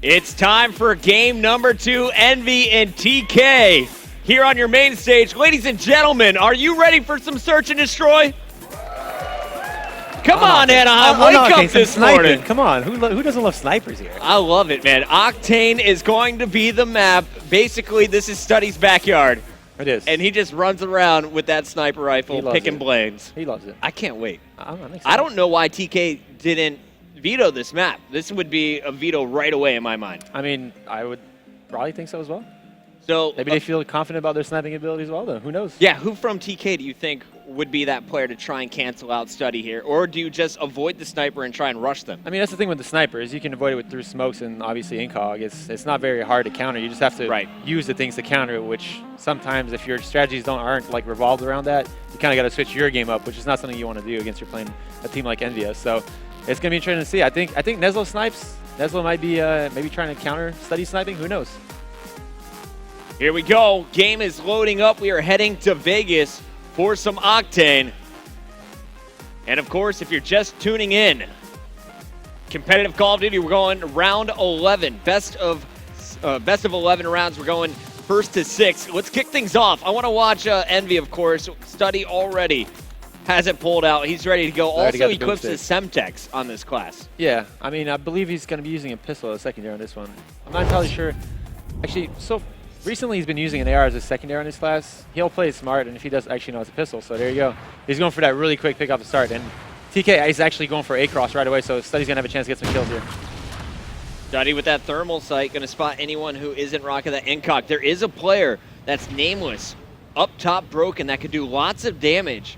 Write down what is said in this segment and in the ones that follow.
It's time for game number 2, EnVy and TK. Here on your main stage, ladies and gentlemen, are you ready for some search and destroy? Come on, Anaheim, wake up this morning. Come on, who doesn't love snipers here? I love it, man. Octane is going to be the map. Basically, this is Study's backyard. It is. And he just runs around with that sniper rifle, picking blames. He loves it. I can't wait. I'm excited. I don't know why TK didn't veto this map. This would be a veto right away in my mind. I mean, I would probably think so as well. So maybe they feel confident about their sniping abilities as well, though. Who knows? Yeah, who from TK do you think would be that player to try and cancel out Study here? Or do you just avoid the sniper and try and rush them? I mean, that's the thing with the sniper is you can avoid it through smokes and obviously incog. It's not very hard to counter. You just have to use the things to counter it, which sometimes if your strategies aren't like revolved around that, you kind of got to switch your game up, which is not something you want to do against you're playing a team like EnVy. So it's going to be interesting to see. I think Neslo snipes. Neslo might be maybe trying to counter Study sniping. Who knows? Here we go. Game is loading up. We are heading to Vegas for some Octane. And of course, if you're just tuning in, competitive Call of Duty, we're going round 11. Best of 11 rounds. We're going first to 6. Let's kick things off. I want to watch EnVy, of course. Study already has it pulled out. He's ready to go. Also equips his Semtex on this class. Yeah, I mean, I believe he's going to be using a pistol as a secondary on this one. I'm not entirely sure. Actually, so recently he's been using an AR as a secondary on this class. He'll play it smart, and if he does actually know it's a pistol, so there you go. He's going for that really quick pick off the start, and TK is actually going for A-cross right away, so Study's going to have a chance to get some kills here. Study with that thermal sight, going to spot anyone who isn't rocking that incock. There is a player that's nameless, up top broken, that could do lots of damage.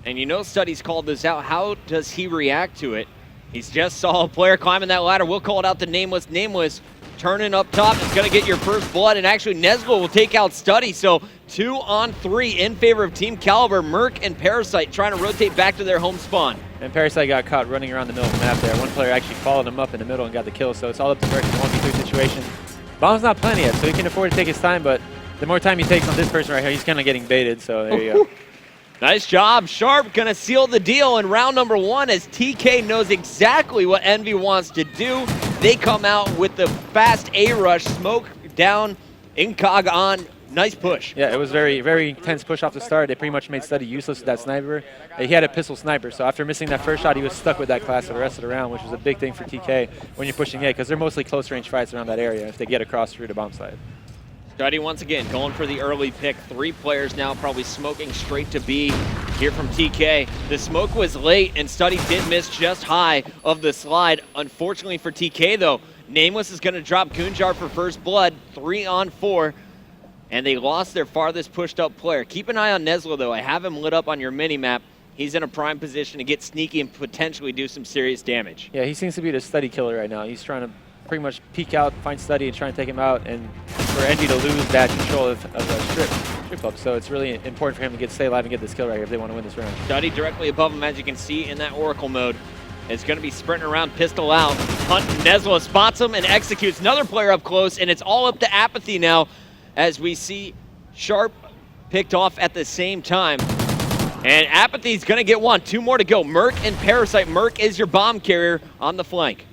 And you know Study's called this out. How does he react to it? He's just saw a player climbing that ladder. We'll call it out the nameless. Turning up top is going to get your first blood, and actually Neslo will take out Study. So 2 on 3 in favor of Team Kaliber. Merc and Parasite trying to rotate back to their home spawn. And Parasite got caught running around the middle of the map there. One player actually followed him up in the middle and got the kill, so it's all up to Merc in the 1v3 situation. Bomb's not plenty yet, so he can afford to take his time, but the more time he takes on this person right here, he's kind of getting baited, so there you go. Nice job. Sharp going to seal the deal in round number 1 as TK knows exactly what EnVy wants to do. They come out with the fast A-rush, smoke down, incog on. Nice push. Yeah, it was very, very intense push off the start. They pretty much made Study useless with that sniper. He had a pistol sniper, so after missing that first shot, he was stuck with that class for the rest of the round, which was a big thing for TK when you're pushing A, because they're mostly close-range fights around that area if they get across through the bomb side. Study once again going for the early pick. 3 players now probably smoking straight to B here from TK. The smoke was late and Study did miss just high of the slide. Unfortunately for TK though, Nameless is going to drop Gunjar for first blood. 3 on 4. And they lost their farthest pushed up player. Keep an eye on Neslo though. I have him lit up on your mini map. He's in a prime position to get sneaky and potentially do some serious damage. Yeah, he seems to be the Study killer right now. He's trying to pretty much peek out, find Study, and try and take him out, and for EnVy to lose that control of the strip up. So it's really important for him to stay alive and get this kill right here if they want to win this round. Study directly above him, as you can see in that Oracle mode. It's going to be sprinting around, pistol out. Hunt Neslo spots him and executes another player up close, and it's all up to Apathy now as we see Sharp picked off at the same time. And Apathy's going to get 1. 2 more to go. Merc and Parasite. Merc is your bomb carrier on the flank.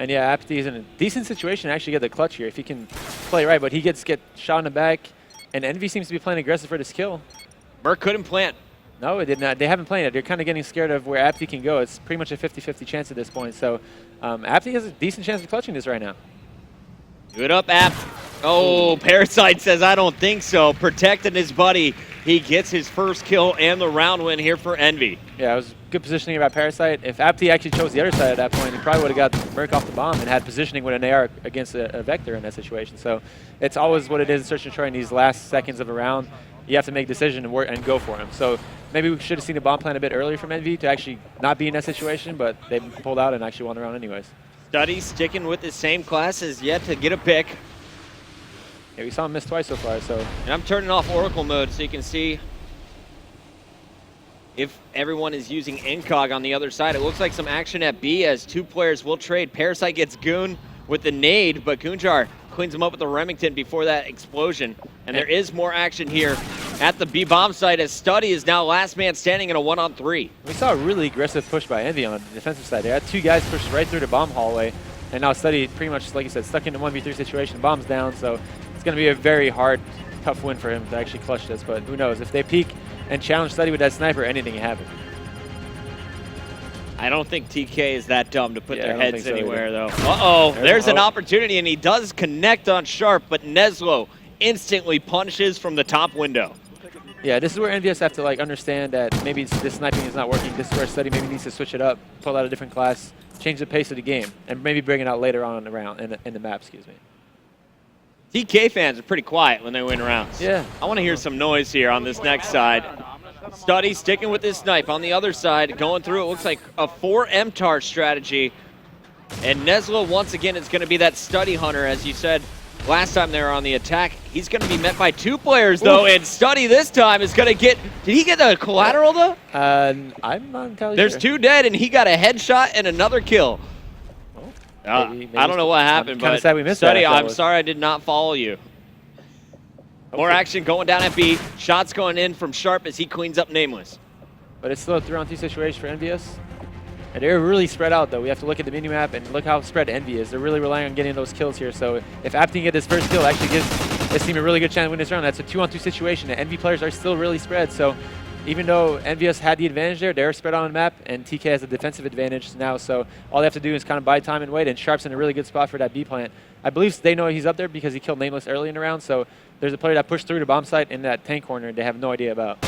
And yeah, Apathy is in a decent situation to actually get the clutch here if he can play right, but he get shot in the back, and EnVy seems to be playing aggressive for this kill. Merc couldn't plant. No, it did not. They haven't played it. They're kind of getting scared of where Apathy can go. It's pretty much a 50-50 chance at this point, so Apathy has a decent chance of clutching this right now. Good up, App. Oh, Parasite says, I don't think so. Protecting his buddy. He gets his first kill and the round win here for EnVy. Yeah, it was good positioning by Parasite. If Apathy actually chose the other side at that point, he probably would have got Merc off the bomb and had positioning with an AR against a Vector in that situation. So it's always what it is in Search and Destroy in these last seconds of a round. You have to make a decision and work and go for him. So maybe we should have seen the bomb plan a bit earlier from EnVy to actually not be in that situation, but they pulled out and actually won the round anyways. Study sticking with the same class as yet to get a pick. Yeah, we saw him miss twice so far, so. And I'm turning off Oracle mode so you can see if everyone is using Incog on the other side. It looks like some action at B as 2 players will trade. Parasite gets Goon with the nade, but Gunjar cleans him up with the Remington before that explosion. And there is more action here at the B bomb site as Study is now last man standing in a 1-on-3. We saw a really aggressive push by EnVy on the defensive side. They had 2 guys pushed right through the bomb hallway. And now Study pretty much, like you said, stuck in a 1v3 situation, bombs down, so it's going to be a very hard, tough win for him to actually clutch this, but who knows. If they peek and challenge Study with that sniper, anything can happen. I don't think TK is that dumb to put their heads so anywhere, though. Uh-oh, there's an opportunity, and he does connect on Sharp, but Neslo instantly punishes from the top window. Yeah, this is where EnVy have to like understand that maybe this sniping is not working. This is where Study maybe needs to switch it up, pull out a different class, change the pace of the game, and maybe bring it out later on in the round, in the map, excuse me. TK fans are pretty quiet when they win rounds. Yeah. I want to hear some noise here on this next side. Study sticking with this snipe. On the other side, going through, it looks like a 4 MTAR strategy. And Neslo, once again, is going to be that Study hunter, as you said last time they were on the attack. He's going to be met by 2 players, though, and Study this time is going to get... Did he get the collateral, though? I'm not entirely There's sure. 2 dead, and he got a headshot and another kill. Maybe I don't know what happened, but sad we missed Study, that, I'm sorry I did not follow you. More action going down at B. Shots going in from Sharp as he cleans up Nameless. But it's still a 3-on-2 situation for EnVy. And they're really spread out, though. We have to look at the minimap and look how spread EnVy is. They're really relying on getting those kills here. So if Apti can get this first kill, it actually gives this team a really good chance to win this round. That's a 2-on-2 situation. The EnVy players are still really spread. So even though EnVy had the advantage there, they're spread on the map, and TK has a defensive advantage now. So all they have to do is kind of buy time and wait, and Sharp's in a really good spot for that B plant. I believe they know he's up there because he killed Nameless early in the round. So there's a player that pushed through the bomb site in that tank corner they have no idea about.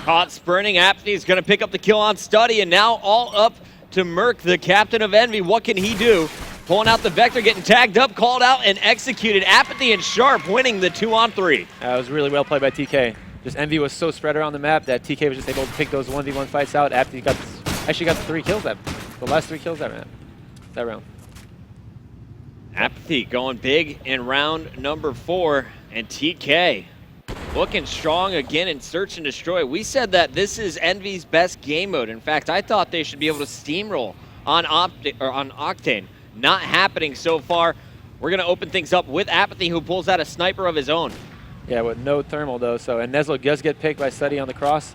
Caught spurning. Apathy is going to pick up the kill on Study, and now all up to Merc, the captain of EnVy. What can he do? Pulling out the Vector, getting tagged up, called out, and executed. Apathy and Sharp winning the 2-on-3. That was really well played by TK. Just EnVy was so spread around the map that TK was just able to pick those 1v1 fights out. Apathy actually got the 3 kills, the last 3 kills that round. Apathy going big in round number 4, and TK looking strong again in Search and Destroy. We said that this is EnVy's best game mode. In fact, I thought they should be able to steamroll on Octane. Not happening so far. We're going to open things up with Apathy, who pulls out a sniper of his own. Yeah, with no thermal, though. So, and Neslo does get picked by Study on the cross.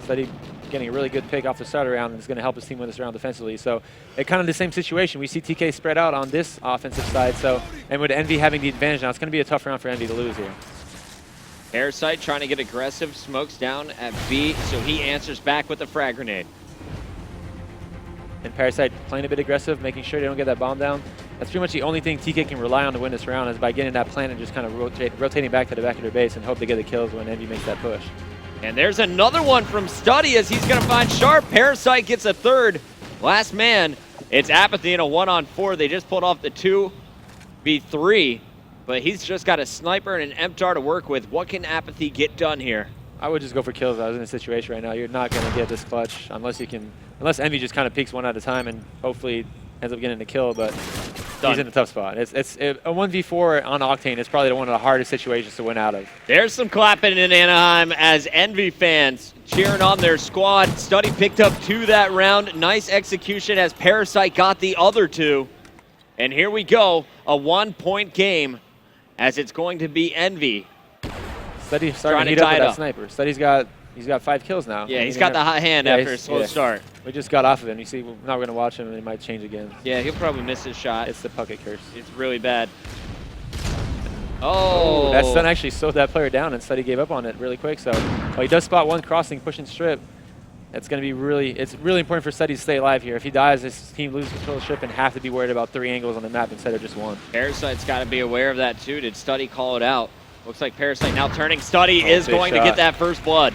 Study getting a really good pick off the starter round, and it's going to help his team win this round defensively. So, it's kind of the same situation. We see TK spread out on this offensive side. So, and with EnVy having the advantage now, it's going to be a tough round for EnVy to lose here. Parasite trying to get aggressive, smokes down at B, so he answers back with a frag grenade. And Parasite playing a bit aggressive, making sure they don't get that bomb down. That's pretty much the only thing TK can rely on to win this round, is by getting that plant and just kind of rotating back to the back of their base and hope they get the kills when EnVy makes that push. And there's another one from Study as he's going to find Sharp. Parasite gets a 3rd. Last man, it's Apathy in a 1-on-4. They just pulled off the 2v3, but he's just got a sniper and an MTAR to work with. What can Apathy get done here? I would just go for kills if I was in a situation right now. You're not going to get this clutch unless EnVy just kind of peeks one at a time and hopefully ends up getting the kill, but he's in a tough spot. A 1v4 on Octane is probably one of the hardest situations to win out of. There's some clapping in Anaheim as EnVy fans cheering on their squad. Study picked up 2 that round. Nice execution as Parasite got the other 2. And here we go, a 1-point game as it's going to be EnVy. Study's starting to heat up with that sniper. Study's he's got 5 kills now. Yeah, he's got the hot hand after a slow start. We just got off of him. You see, now we're going to watch him and he might change again. Yeah, he'll probably miss his shot. It's the bucket curse. It's really bad. Oh. That stun actually slowed that player down and Study gave up on it really quick. So he does spot one crossing, pushing strip. It's going to be it's really important for Study to stay alive here. If he dies, his team loses control of the strip and have to be worried about 3 angles on the map instead of just 1. Parasite's got to be aware of that too. Did Study call it out? Looks like Parasite now turning. Study is going to get that first blood.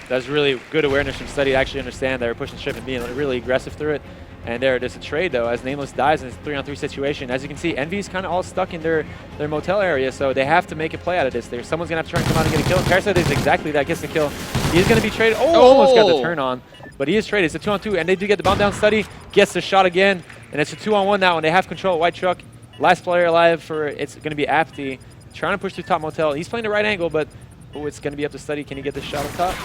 That's really good awareness from Study to actually understand they're pushing strip and being really aggressive through it. And there's a trade, though, as Nameless dies in this 3-on-3 situation. As you can see, EnVy's kind of all stuck in their motel area, so they have to make a play out of this. Someone's going to have to try and come out and get a kill. Parasite is exactly that, gets the kill. He's going to be traded. Oh, almost got the turn on. But he is traded. It's a 2-on-2, and they do get the bomb down. Study gets the shot again, and it's a 2-on-1 now, and they have control of White Truck. Last player alive it's going to be Apathy. Trying to push through top motel. He's playing the right angle, but it's going to be up to Study. Can he get this shot on top?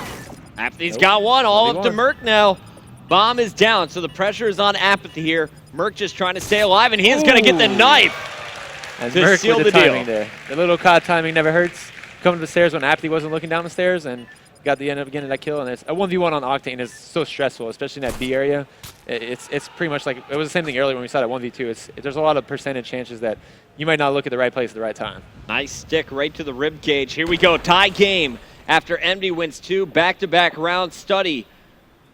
Apathy's got one, all up to Merc now. Bomb is down, so the pressure is on Apathy here. Merc just trying to stay alive, and he is going to get the knife and to Merc seal with the deal. There. The little COD timing never hurts. Coming to the stairs when Apathy wasn't looking down the stairs, and got the end up getting that kill, and it's a 1v1 on Octane is so stressful, especially in that B area. It's pretty much like, it was the same thing earlier when we saw that 1v2. There's a lot of percentage chances that you might not look at the right place at the right time. Nice stick right to the rib cage. Here we go, tie game after EnVy wins 2 back-to-back rounds. Study,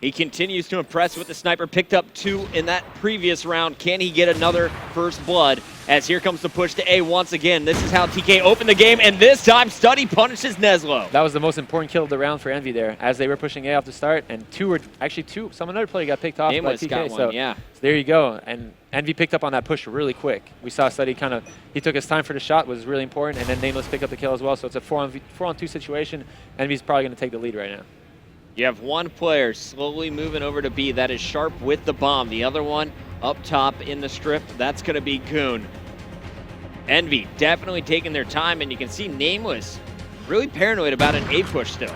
he continues to impress with the sniper. Picked up 2 in that previous round. Can he get another first blood? As here comes the push to A once again. This is how TK opened the game, and this time Study punishes Neslo. That was the most important kill of the round for EnVy there, as they were pushing A off the start, and another player got picked off by TK. Got one, yeah. So there you go, and EnVy picked up on that push really quick. We saw Study he took his time for the shot, was really important, and then Nameless picked up the kill as well. So it's a 4-on-2 situation. EnVy's probably going to take the lead right now. You have one player slowly moving over to B. That is Sharp with the bomb. The other one up top in the strip, that's going to be Goon. EnVy definitely taking their time, and you can see Nameless really paranoid about an A push still.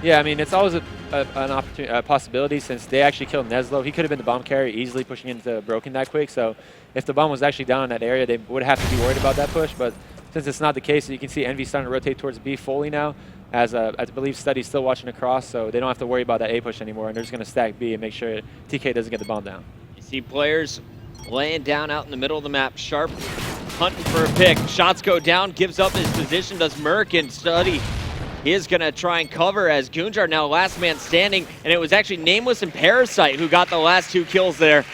Yeah, I mean, it's always a possibility since they actually killed Neslo. He could have been the bomb carrier easily pushing into Broken that quick. So if the bomb was actually down in that area, they would have to be worried about that push. But since it's not the case, you can see EnVy starting to rotate towards B fully now. As I believe Study's still watching across, so they don't have to worry about that A push anymore, and they're just going to stack B and make sure TK doesn't get the bomb down. You see players laying down out in the middle of the map. Sharp hunting for a pick. Shots go down, gives up his position, does Merc, and Study is going to try and cover as Goonjar now last man standing, and it was actually Nameless and Parasite who got the last 2 kills there.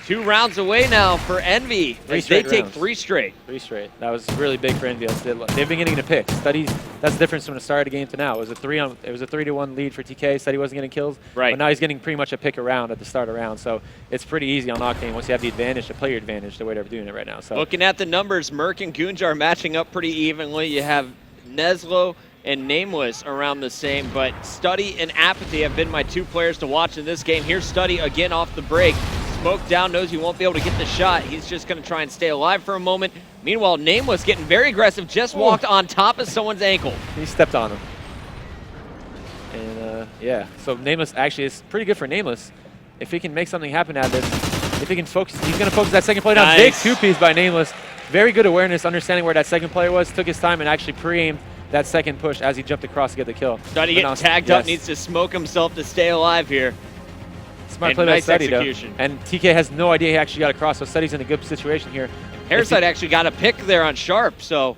2 rounds away now for EnVy. They take 3 straight. 3 straight. That was really big for EnVy. They've been getting the picks. Study, that's the difference from the start of the game to now. It was a 3-to-1 lead for TK. Study wasn't getting kills. Right. But now he's getting pretty much a pick around at the start of the round. So it's pretty easy on Octane once you have the advantage, the player advantage, the way they're doing it right now. So looking at the numbers, Merc and Goonjar matching up pretty evenly. You have Neslo and Nameless around the same, but Study and Apathy have been my 2 players to watch in this game. Here's Study again off the break. Smoke down, knows he won't be able to get the shot. He's just going to try and stay alive for a moment. Meanwhile, Nameless getting very aggressive, just walked on top of someone's ankle. He stepped on him. And yeah, so Nameless actually is pretty good for Nameless. If he can make something happen out of this, if he can focus, he's going to focus that second play down. Nice. Big 2-piece by Nameless. Very good awareness, understanding where that second player was, took his time and actually pre-aimed that second push as he jumped across to get the kill. Study getting tagged up, needs to smoke himself to stay alive here. Smart play by Study, though. And TK has no idea he actually got across, so Study's in a good situation here. Parasite actually got a pick there on Sharp, so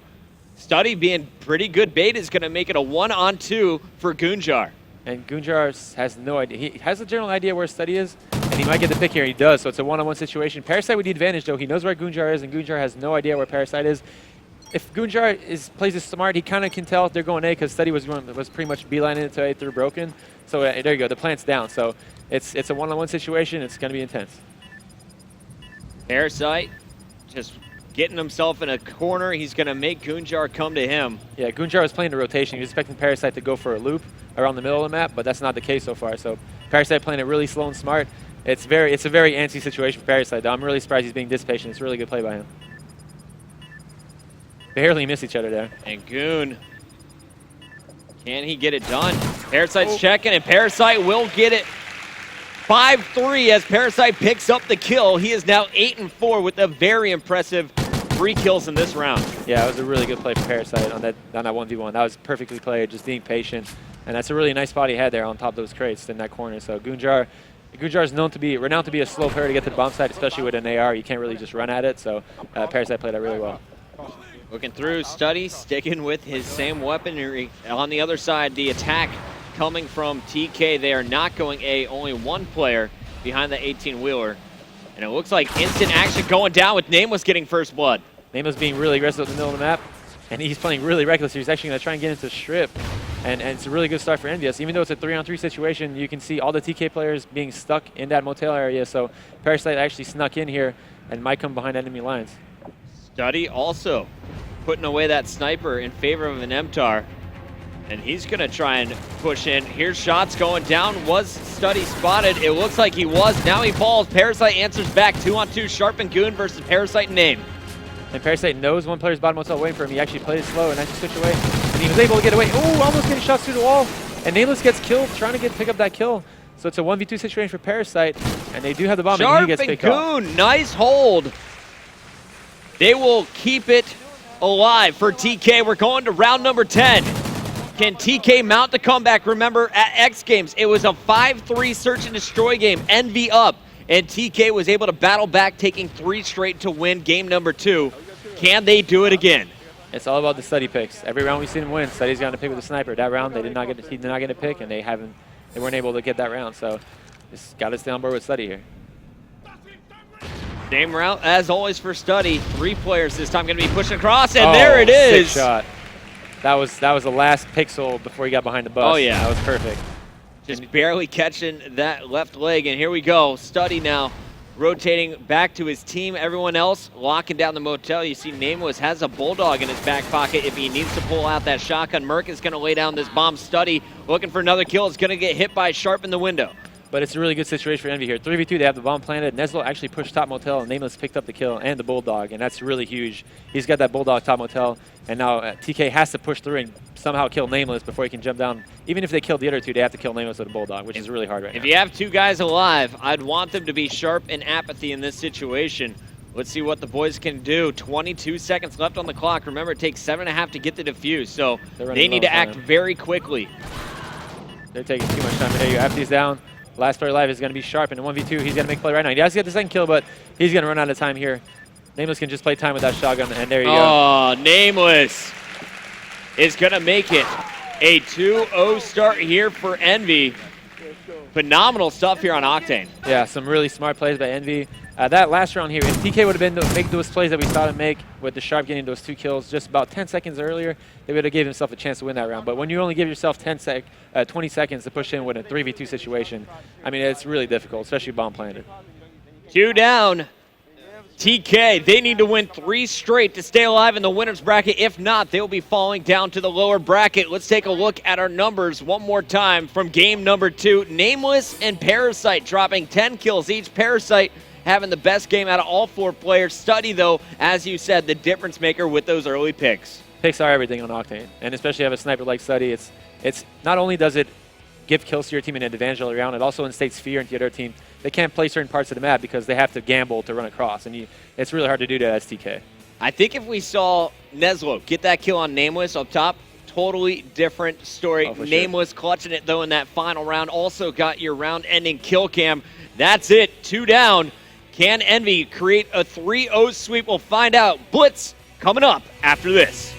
Study being pretty good bait is going to make it a 1-on-2 for Goonjar. And Goonjar has no idea. He has a general idea where Study is, and he might get the pick here. He does, so it's a 1-on-1 situation. Parasite with the advantage, though. He knows where Goonjar is, and Goonjar has no idea where Parasite is. If Goonjar plays it smart, he kind of can tell if they're going A because Study was pretty much beelining it to A through Broken. So there you go. The plant's down. So it's a 1-on-1 situation. It's going to be intense. Parasite just getting himself in a corner. He's going to make Goonjar come to him. Yeah, Goonjar was playing the rotation. He was expecting Parasite to go for a loop around the middle of the map, but that's not the case so far. So Parasite playing it really slow and smart. It's a very antsy situation for Parasite, though. I'm really surprised he's being this patient. It's a really good play by him. Barely miss each other there. And Goon, can he get it done? Parasite's checking, and Parasite will get it. 5-3 as Parasite picks up the kill. He is now 8-4 with a very impressive 3 kills in this round. Yeah, it was a really good play for Parasite on that 1v1. That was perfectly played, just being patient. And that's a really nice spot he had there on top of those crates in that corner. So Goonjar is renowned to be a slow player to get to the bomb site, especially with an AR. You can't really just run at it. So Parasite played that really well. Looking through, Study sticking with his same weaponry. On the other side, the attack coming from TK. They are not going A, only 1 player behind the 18-wheeler. And it looks like instant action going down with Nameless getting first blood. Nameless being really aggressive in the middle of the map, and he's playing really reckless. He's actually going to try and get into strip. And it's a really good start for EnVy. Even though it's a 3-on-3 situation, you can see all the TK players being stuck in that motel area. So Parasite actually snuck in here and might come behind enemy lines. Study also putting away that sniper in favor of an MTAR. And he's going to try and push in. Here's shots going down. Was Study spotted? It looks like he was. Now he falls. Parasite answers back. 2-on-2. Sharp and Goon versus Parasite and Name. And Parasite knows one player's bottom motel waiting for him. He actually played it slow and actually switched away. And he was able to get away. Oh, almost getting shots through the wall. And Nameless gets killed, trying to pick up that kill. So it's a 1v2 situation for Parasite. And they do have the bomb. Sharp and he gets and picked off. Goon, nice hold. They will keep it alive for TK. We're going to round number 10. Can TK mount the comeback? Remember, at X Games, it was a 5-3 search and destroy game, EnVy up, and TK was able to battle back, taking 3 straight to win game number 2. Can they do it again? It's all about the study picks. Every round we've seen him win, Study's gotten a pick with a sniper. That round, he did not get a pick, and they weren't able to get that round. So just got to stay on board with Study here. Same route as always for Study. 3 players this time going to be pushing across, and there it is. Sick shot. That was the last pixel before he got behind the bus. Oh yeah, that was perfect. Just barely catching that left leg, and here we go. Study now rotating back to his team. Everyone else locking down the motel. You see Nameless has a bulldog in his back pocket if he needs to pull out that shotgun. Merc is going to lay down this bomb. Study looking for another kill. It's going to get hit by Sharp in the window. But it's a really good situation for EnVy here. 3v2, they have the bomb planted. Neslo actually pushed top motel, and Nameless picked up the kill and the bulldog, and that's really huge. He's got that bulldog top motel, and now TK has to push through and somehow kill Nameless before he can jump down. Even if they kill the other 2, they have to kill Nameless with a bulldog, which is really hard right now. If you have 2 guys alive, I'd want them to be Sharp and Apathy in this situation. Let's see what the boys can do. 22 seconds left on the clock. Remember, it takes 7.5 to get the defuse, so they need to act very quickly. They're taking too much time. There you go. Apathy's down. Last player alive is going to be Sharp in 1v2. He's going to make a play right now. He does get the second kill, but he's going to run out of time here. Nameless can just play time with that shotgun, and there you go. Oh, Nameless is going to make it a 2-0 start here for EnVy. Phenomenal stuff here on Octane. Yeah, some really smart plays by EnVy. That last round here, if TK would have been to make those plays that we saw him make with the Sharp getting those 2 kills just about 10 seconds earlier, they would have gave himself a chance to win that round. But when you only give yourself 20 seconds to push in with a 3v2 situation, I mean, it's really difficult, especially bomb planted. 2 down. TK, they need to win 3 straight to stay alive in the winner's bracket. If not, they'll be falling down to the lower bracket. Let's take a look at our numbers one more time from game number 2. Nameless and Parasite dropping 10 kills each. Parasite having the best game out of all 4 players. Study, though, as you said, the difference maker with those early picks. Picks are everything on Octane, and especially have a sniper like Study. It's not only does it give kills to your team in an advantage all around, it also instills fear into the other team. They can't play certain parts of the map because they have to gamble to run across, and it's really hard to do that as TK. I think if we saw Neslo get that kill on Nameless up top, totally different story. Nameless clutching it, though, in that final round. Also got your round-ending kill cam. That's it. 2 down. Can EnVy create a 3-0 sweep? We'll find out. Blitz coming up after this.